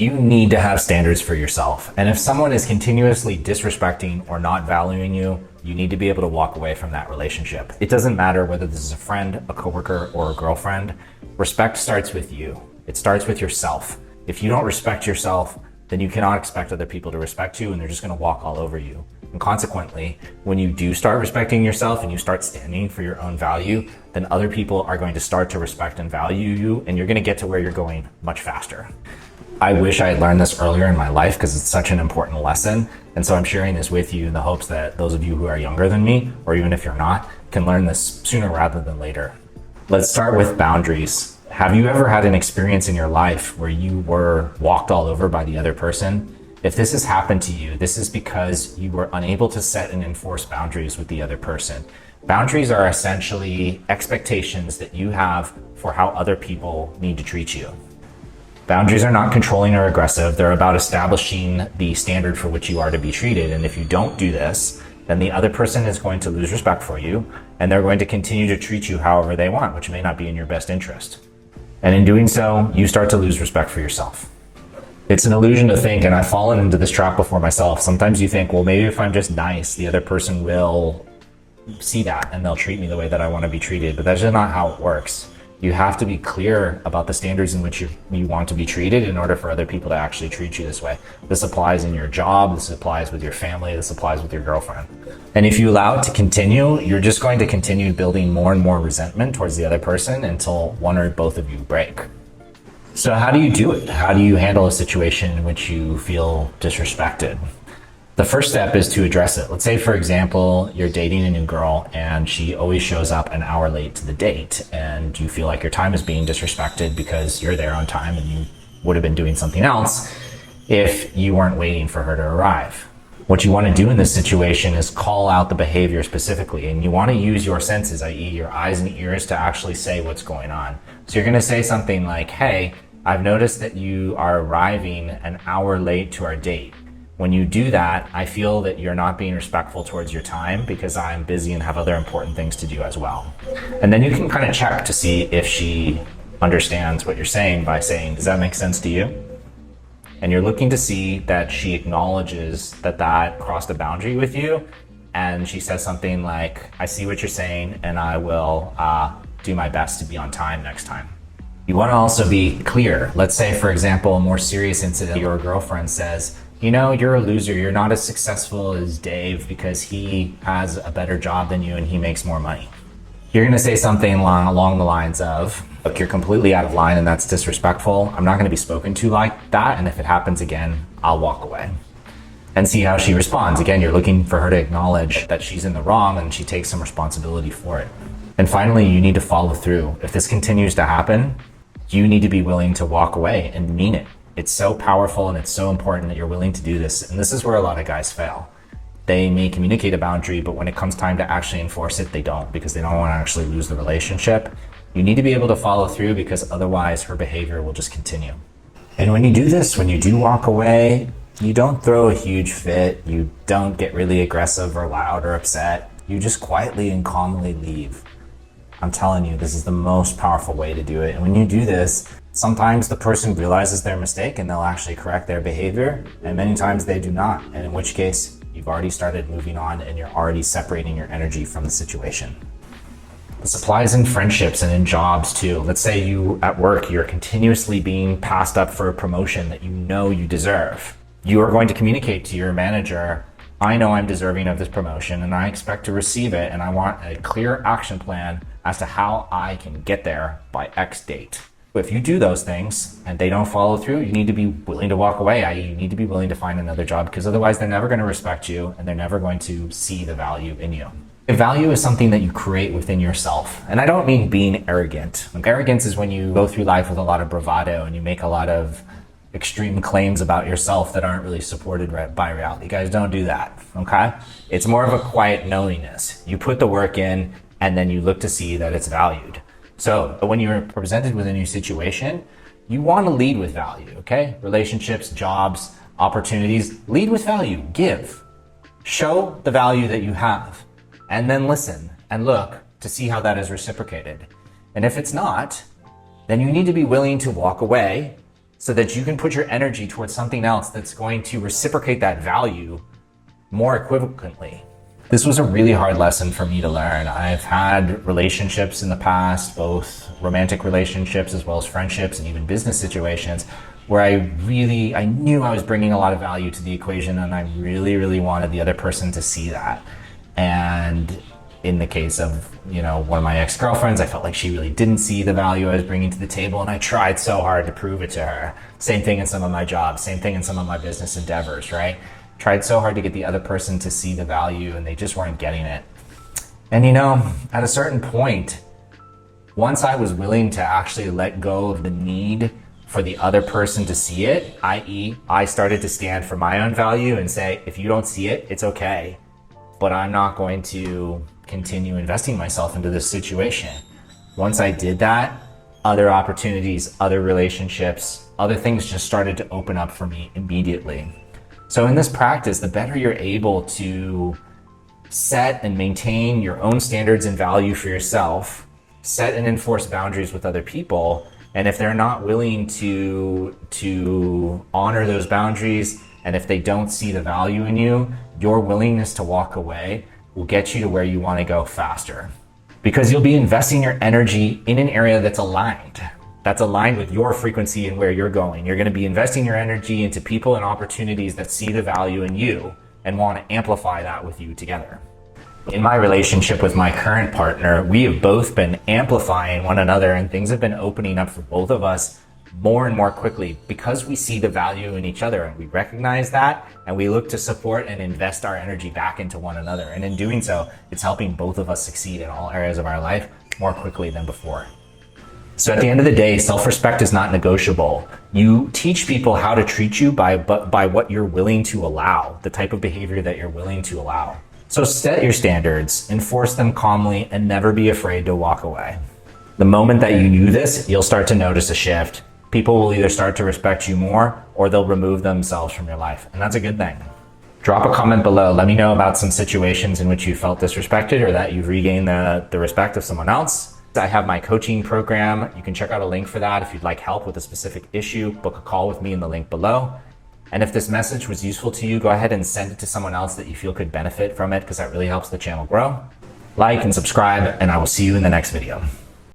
You need to have standards for yourself. And if someone is continuously disrespecting or not valuing you, you need to be able to walk away from that relationship. It doesn't matter whether this is a friend, a coworker, or a girlfriend. Respect starts with you. It starts with yourself. If you don't respect yourself, then you cannot expect other people to respect you, and they're just gonna walk all over you. And consequently, when you do start respecting yourself and you start standing for your own value, then other people are going to start to respect and value you, and you're gonna get to where you're going much faster. I wish I had learned this earlier in my life because it's such an important lesson. And so I'm sharing this with you in the hopes that those of you who are younger than me, or even if you're not, can learn this sooner rather than later. Let's start with boundaries. Have you ever had an experience in your life where you were walked all over by the other person? If this has happened to you, this is because you were unable to set and enforce boundaries with the other person. Boundaries are essentially expectations that you have for how other people need to treat you. Boundaries are not controlling or aggressive. They're about establishing the standard for which you are to be treated. And if you don't do this, then the other person is going to lose respect for you, and they're going to continue to treat you however they want, which may not be in your best interest. And in doing so, you start to lose respect for yourself. It's an illusion to think, and I've fallen into this trap before myself. Sometimes you think, well, maybe if I'm just nice, the other person will see that and they'll treat me the way that I want to be treated. But that's just not how it works. You have to be clear about the standards in which you want to be treated in order for other people to actually treat you this way. This applies in your job, this applies with your family, this applies with your girlfriend. And if you allow it to continue, you're just going to continue building more and more resentment towards the other person until one or both of you break. So how do you do it? How do you handle a situation in which you feel disrespected? The first step is to address it. Let's say, for example, you're dating a new girl and she always shows up an hour late to the date, and you feel like your time is being disrespected because you're there on time and you would have been doing something else if you weren't waiting for her to arrive. What you want to do in this situation is call out the behavior specifically, and you want to use your senses, i.e. your eyes and ears, to actually say what's going on. So you're going to say something like, hey, I've noticed that you are arriving an hour late to our date. When you do that, I feel that you're not being respectful towards your time because I'm busy and have other important things to do as well. And then you can kind of check to see if she understands what you're saying by saying, does that make sense to you? And you're looking to see that she acknowledges that that crossed a boundary with you. And she says something like, I see what you're saying and I will do my best to be on time next time. You want to also be clear. Let's say, for example, a more serious incident, your girlfriend says, you know, you're a loser. You're not as successful as Dave because he has a better job than you and he makes more money. You're going to say something along the lines of, look, you're completely out of line and that's disrespectful. I'm not going to be spoken to like that. And if it happens again, I'll walk away. And see how she responds. Again, you're looking for her to acknowledge that she's in the wrong and she takes some responsibility for it. And finally, you need to follow through. If this continues to happen, you need to be willing to walk away and mean it. It's so powerful and it's so important that you're willing to do this. And this is where a lot of guys fail. They may communicate a boundary, but when it comes time to actually enforce it, they don't, because they don't want to actually lose the relationship. You need to be able to follow through because otherwise her behavior will just continue. And when you do this, when you do walk away, you don't throw a huge fit. You don't get really aggressive or loud or upset. You just quietly and calmly leave. I'm telling you, this is the most powerful way to do it. And when you do this, sometimes the person realizes their mistake and they'll actually correct their behavior. And many times they do not. And in which case, you've already started moving on and you're already separating your energy from the situation. This applies in friendships and in jobs too. Let's say you at work, you're continuously being passed up for a promotion that you know you deserve. You are going to communicate to your manager, I know I'm deserving of this promotion and I expect to receive it, and I want a clear action plan as to how I can get there by X date. If you do those things and they don't follow through, you need to be willing to walk away, i.e. you need to be willing to find another job, because otherwise they're never going to respect you and they're never going to see the value in you. Value is something that you create within yourself. And I don't mean being arrogant. Arrogance is when you go through life with a lot of bravado and you make a lot of extreme claims about yourself that aren't really supported by reality. Guys, don't do that, okay? It's more of a quiet knowingness. You put the work in and then you look to see that it's valued. So when you're presented with a new situation, you want to lead with value, okay? Relationships, jobs, opportunities, lead with value, give. Show the value that you have, and then listen and look to see how that is reciprocated. And if it's not, then you need to be willing to walk away so that you can put your energy towards something else that's going to reciprocate that value more equivalently. This was a really hard lesson for me to learn. I've had relationships in the past, both romantic relationships as well as friendships and even business situations, where I knew I was bringing a lot of value to the equation, and I really wanted the other person to see that. And in the case of, one of my ex-girlfriends, I felt like she really didn't see the value I was bringing to the table, and I tried so hard to prove it to her. Same thing in some of my jobs, same thing in some of my business endeavors, right? Tried so hard to get the other person to see the value, and they just weren't getting it. And at a certain point, once I was willing to actually let go of the need for the other person to see it, i.e., I started to stand for my own value and say, if you don't see it, it's okay, but I'm not going to continue investing myself into this situation. Once I did that, other opportunities, other relationships, other things just started to open up for me immediately. So in this practice, the better you're able to set and maintain your own standards and value for yourself, set and enforce boundaries with other people, and if they're not willing to honor those boundaries, and if they don't see the value in you, your willingness to walk away will get you to where you want to go faster. Because you'll be investing your energy in an area that's aligned with your frequency and where you're going. You're going to be investing your energy into people and opportunities that see the value in you and want to amplify that with you together. In my relationship with my current partner, we have both been amplifying one another, and things have been opening up for both of us more and more quickly because we see the value in each other, and we recognize that, and we look to support and invest our energy back into one another. And in doing so, it's helping both of us succeed in all areas of our life more quickly than before. So at the end of the day, self-respect is not negotiable. You teach people how to treat you by what you're willing to allow, the type of behavior that you're willing to allow. So set your standards, enforce them calmly, and never be afraid to walk away. The moment that you do this, you'll start to notice a shift. People will either start to respect you more, or they'll remove themselves from your life, and that's a good thing. Drop a comment below. Let me know about some situations in which you felt disrespected or that you've regained the respect of someone else. I have my coaching program. You can check out a link for that. If you'd like help with a specific issue, book a call with me in the link below. And if this message was useful to you, go ahead and send it to someone else that you feel could benefit from it, because that really helps the channel grow. Like and subscribe, and I will see you in the next video.